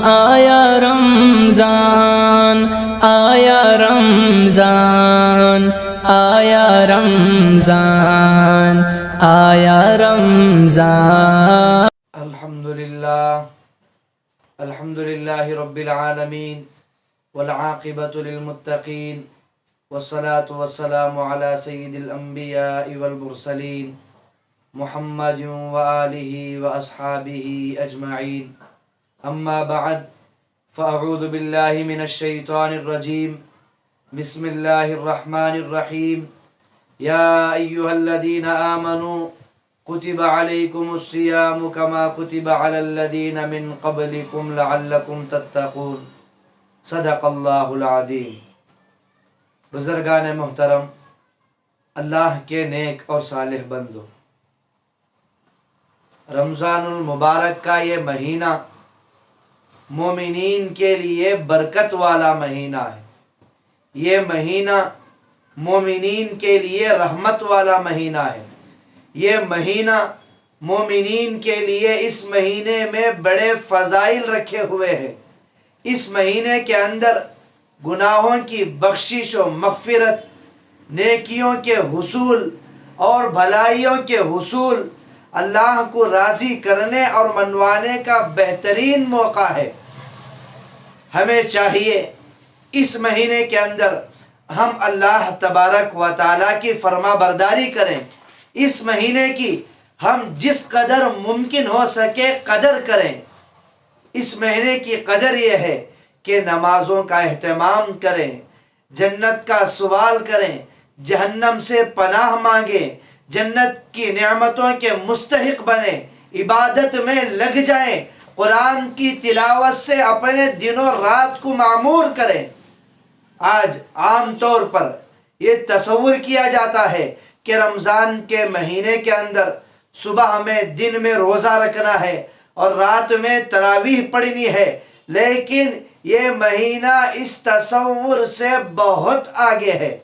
آیا رمضان، آیا رمضان، آیا رمضان، آیا رمضان۔ الحمد للہ رب العالمین والعاقبۃ للمتقین والصلاة والسلام علی سید الانبیاء والمرسلین محمد وآلہ واصحابہ اجمعین، اما بعد فاعوذ باللہ من الشیطان الرجیم، بسم اللہ الرحمن الرحیم، یا ایہا الذین آمنوا کتب علیکم الصیام کما کتب علی الذین من قبلکم لعلکم تتقون، صدق اللہ العظیم۔ بزرگان محترم، اللہ کے نیک اور صالح بندو، رمضان المبارک کا یہ مہینہ مومنین کے لیے برکت والا مہینہ ہے۔ یہ مہینہ مومنین کے لیے رحمت والا مہینہ ہے۔ یہ مہینہ مومنین کے لیے اس مہینے میں بڑے فضائل رکھے ہوئے ہیں۔ اس مہینے کے اندر گناہوں کی بخشش و مغفرت، نیکیوں کے حصول اور بھلائیوں کے حصول، اللہ کو راضی کرنے اور منوانے کا بہترین موقع ہے۔ ہمیں چاہیے اس مہینے کے اندر ہم اللہ تبارک و تعالیٰ کی فرما برداری کریں۔ اس مہینے کی ہم جس قدر ممکن ہو سکے قدر کریں۔ اس مہینے کی قدر یہ ہے کہ نمازوں کا اہتمام کریں، جنت کا سوال کریں، جہنم سے پناہ مانگیں، جنت کی نعمتوں کے مستحق بنیں، عبادت میں لگ جائیں، قرآن کی تلاوت سے اپنے دن و رات کو معمور کریں۔ آج عام طور پر یہ تصور کیا جاتا ہے کہ رمضان کے مہینے کے اندر صبح ہمیں دن میں روزہ رکھنا ہے اور رات میں تراویح پڑھنی ہے، لیکن یہ مہینہ اس تصور سے بہت آگے ہے۔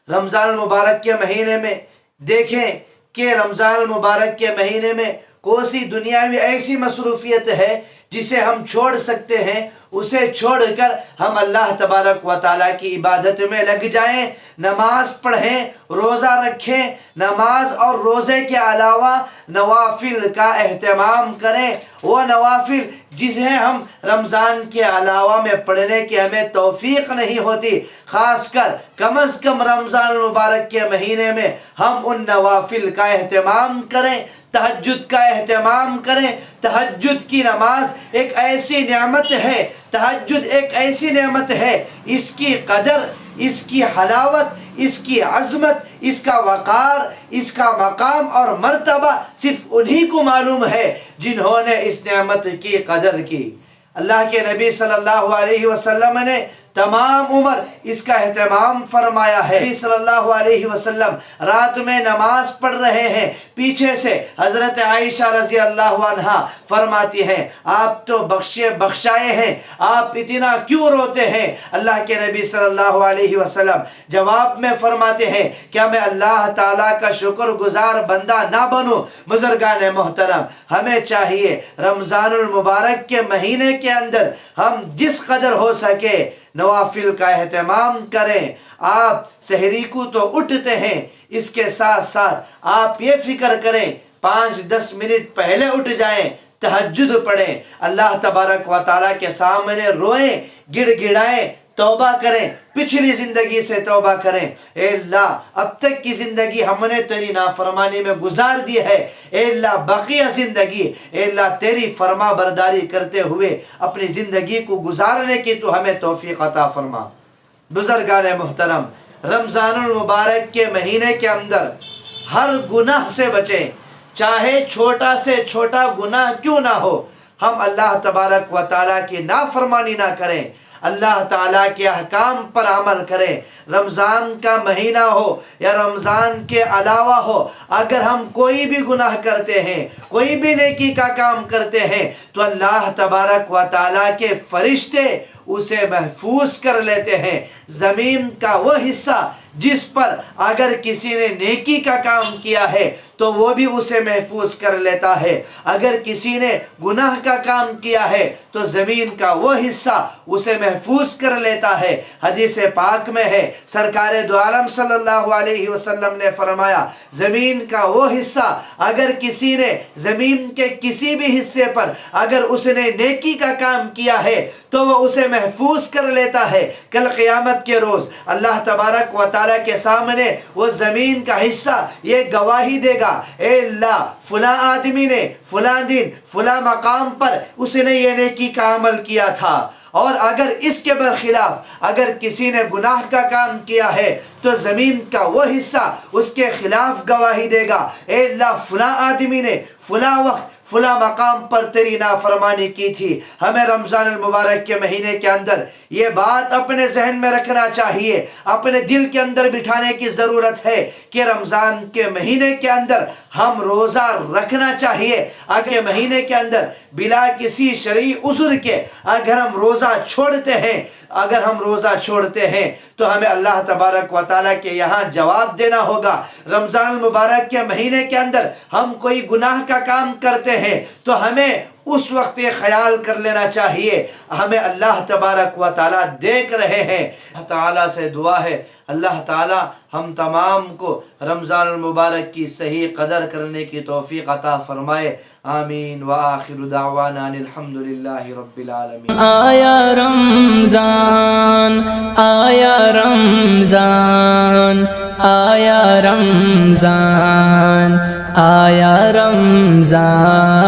رمضان المبارک کے مہینے میں دیکھیں کہ رمضان المبارک کے مہینے میں کون سی دنیاوی ایسی مصروفیت ہے جسے ہم چھوڑ سکتے ہیں، اسے چھوڑ کر ہم اللہ تبارک و تعالیٰ کی عبادت میں لگ جائیں، نماز پڑھیں، روزہ رکھیں، نماز اور روزے کے علاوہ نوافل کا اہتمام کریں۔ وہ نوافل جسے ہم رمضان کے علاوہ میں پڑھنے کی ہمیں توفیق نہیں ہوتی، خاص کر کم از کم رمضان المبارک کے مہینے میں ہم ان نوافل کا اہتمام کریں، تہجد کا اہتمام کریں۔ تہجد کی نماز ایک ایسی نعمت ہے، تہجد ایک ایسی نعمت ہے، اس کی قدر، اس کی حلاوت، اس کی عظمت، اس کا وقار، اس کا مقام اور مرتبہ صرف انہی کو معلوم ہے جنہوں نے اس نعمت کی قدر کی۔ اللہ کے نبی صلی اللہ علیہ وسلم نے تمام عمر اس کا اہتمام فرمایا ہے۔ نبی صلی اللہ علیہ وسلم رات میں نماز پڑھ رہے ہیں، پیچھے سے حضرت عائشہ رضی اللہ عنہا فرماتی ہیں، آپ تو بخشے بخشائے ہیں، آپ اتنا کیوں روتے ہیں؟ اللہ کے نبی صلی اللہ علیہ وسلم جواب میں فرماتے ہیں، کیا میں اللہ تعالیٰ کا شکر گزار بندہ نہ بنوں؟ بزرگان محترم، ہمیں چاہیے رمضان المبارک کے مہینے کے اندر ہم جس قدر ہو سکے نوافل کا اہتمام کریں۔ آپ سحری کو تو اٹھتے ہیں، اس کے ساتھ ساتھ آپ یہ فکر کریں 5-10 منٹ پہلے اٹھ جائیں، تہجد پڑھیں، اللہ تبارک و تعالیٰ کے سامنے روئیں، گڑ گڑائیں، توبہ کریں، پچھلی زندگی سے توبہ کریں۔ اے اللہ، اب تک کی زندگی ہم نے تیری نافرمانی میں گزار دی ہے، اے اللہ بقیہ زندگی اے اللہ تیری فرما برداری کرتے ہوئے اپنی زندگی کو گزارنے کی تو ہمیں توفیق عطا فرما۔ بزرگان محترم، رمضان المبارک کے مہینے کے اندر ہر گناہ سے بچیں، چاہے چھوٹا سے چھوٹا گناہ کیوں نہ ہو، ہم اللہ تبارک و تعالیٰ کی نافرمانی نہ کریں، اللہ تعالیٰ کے احکام پر عمل کریں۔ رمضان کا مہینہ ہو یا رمضان کے علاوہ ہو، اگر ہم کوئی بھی گناہ کرتے ہیں، کوئی بھی نیکی کا کام کرتے ہیں، تو اللہ تبارک و تعالیٰ کے فرشتے اسے محفوظ کر لیتے ہیں۔ زمین کا وہ حصہ جس پر اگر کسی نے نیکی کا کام کیا ہے تو وہ بھی اسے محفوظ کر لیتا ہے، اگر کسی نے گناہ کا کام کیا ہے تو زمین کا وہ حصہ اسے محفوظ کر لیتا ہے۔ حدیث پاک میں ہے، سرکار دو عالم صلی اللہ علیہ وسلم نے فرمایا، زمین کا وہ حصہ اگر کسی نے زمین کے کسی بھی حصے پر اگر اس نے نیکی کا کام کیا ہے تو وہ اسے محفوظ کر لیتا ہے۔ کل قیامت کے روز اللہ تبارک و تعالیٰ کے سامنے وہ زمین کا حصہ یہ گواہی دے گا، اے اللہ فلاں آدمی نے فلاں دن فلاں مقام پر اس نے یہ نیکی کا عمل کیا تھا، اور اگر اس کے برخلاف اگر کسی نے گناہ کا کام کیا ہے تو زمین کا وہ حصہ اس کے خلاف گواہی دے گا، اے اللہ فلاں آدمی نے فلاں وقت فلاں مقام پر تیری نافرمانی کی تھی۔ ہمیں رمضان المبارک کے مہینے کے اندر یہ بات اپنے ذہن میں رکھنا چاہیے، اپنے دل کے اندر بٹھانے کی ضرورت ہے کہ رمضان کے مہینے کے اندر ہم روزہ رکھنا چاہیے۔ اگر مہینے کے اندر بلا کسی شرعی عذر کے اگر ہم روزہ چھوڑتے ہیں تو ہمیں اللہ تبارک و تعالیٰ کے یہاں جواب دینا ہوگا۔ رمضان المبارک کے مہینے کے اندر ہم کوئی گناہ کا کام کرتے ہیں تو ہمیں اس وقت یہ خیال کر لینا چاہیے ہمیں اللہ تبارک و تعالیٰ دیکھ رہے ہیں۔ اللہ تعالیٰ سے دعا ہے اللہ تعالیٰ ہم تمام کو رمضان المبارک کی صحیح قدر کرنے کی توفیق عطا فرمائے، آمین۔ وآخر دعوانا الحمدللہ رب العالمین۔ آیا رمضان، آیا رمضان، آیا رمضان، آیا رمضان۔